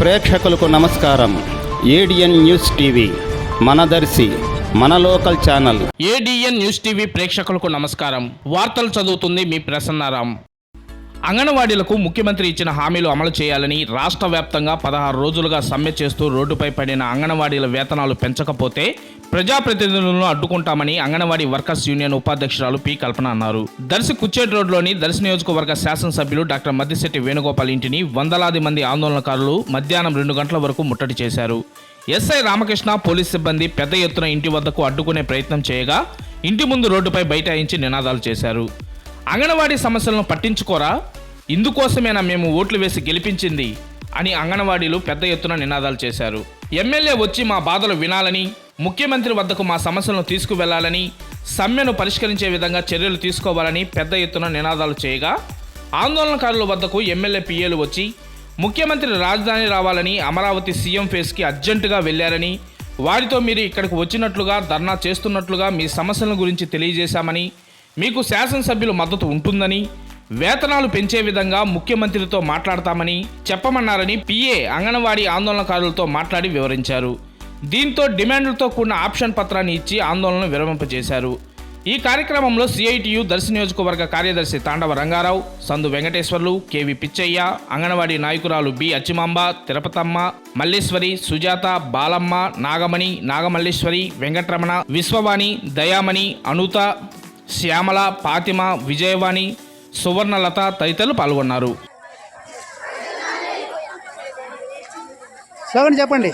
ప్రేక్షకులకు నమస్కారం. ADN news TV మనదర్శి మన local channel. ADN news TV ప్రేక్షకులకు నమస్కారం. వార్తలు చదువుతుంది మీ ప్రసన్నారాం. అంగన్వాడీలకు ముఖ్యమంత్రి ఇచ్చిన హామీలు అమలు చేయాలని రాష్ట్ర వ్యాప్తంగా 16 రోజులుగా సమ్మె చేస్తూ రోడ్డుపై పడిన అంగన్వాడీల వేతనాలు పెంచకపోతే ప్రజాప్రతినిధులను అడ్డుకుంటామని అంగన్వాడీ వర్కర్స్ యూనియన్ ఉపాధ్యక్షురాలు పి కల్పన అన్నారు. దర్శి కుచ్చేటి రోడ్లోని దర్శి నియోజకవర్గ శాసనసభ్యులు డాక్టర్ మద్దిశెట్టి వేణుగోపాల్ ఇంటిని వందలాది మంది ఆందోళనకారులు మధ్యాహ్నం 2 గంటల వరకు ముట్టడి చేశారు. ఎస్ఐ రామకృష్ణ పోలీస్ సిబ్బంది పెద్ద ఎత్తున ఇంటి వద్దకు అడ్డుకునే ప్రయత్నం చేయగా ఇంటి ముందు రోడ్డుపై బైఠాయించి నినాదాలు చేశారు. అంగన్వాడీ సమస్యలను పట్టించుకోరా, ఇందుకోసమేనా మేము ఓట్లు వేసి గెలిపించింది అని అంగన్వాడీలు పెద్ద ఎత్తున నినాదాలు చేశారు. ఎమ్మెల్యే వచ్చి మా బాధలు వినాలని, ముఖ్యమంత్రి వద్దకు మా సమస్యలను తీసుకువెళ్లాలని, సమ్మెను పరిష్కరించే విధంగా చర్యలు తీసుకోవాలని పెద్ద ఎత్తున నినాదాలు చేయగా ఆందోళనకారుల వద్దకు ఎమ్మెల్యే పిఏలు వచ్చి ముఖ్యమంత్రి రాజధాని రావాలని, అమరావతి సీఎం ఫేస్కి అర్జెంటుగా వెళ్లారని, వారితో మీరు ఇక్కడికి వచ్చినట్లుగా ధర్నా చేస్తున్నట్లుగా మీ సమస్యల గురించి తెలియజేశామని, మీకు శాసనసభ్యుల మద్దతు ఉంటుందని, వేతనాలు పెంచే విధంగా ముఖ్యమంత్రితో మాట్లాడతామని చెప్పమన్నారని పిఏ అంగన్వాడీ ఆందోళనకారులతో మాట్లాడి వివరించారు. దీంతో డిమాండ్లతో కూడిన ఆప్షన్ పత్రాన్ని ఇచ్చి ఆందోళనను విరమింపజేశారు. ఈ కార్యక్రమంలో సిఐటియు దర్శి నియోజకవర్గ కార్యదర్శి తాండవ రంగారావు, సందు వెంకటేశ్వర్లు, కేవి పిచ్చయ్య, అంగన్వాడీ నాయకురాలు బి అచ్చిమాంబ, తిరుపతమ్మ, మల్లేశ్వరి, సుజాత, బాలమ్మ, నాగమణి, నాగమల్లేశ్వరి, వెంకటరమణ, విశ్వవాణి, దయామణి, అనుత, శ్యామల, ఫాతిమ, విజయవాణి, సువర్ణలత తదితరులు పాల్గొన్నారు. చెప్పండి.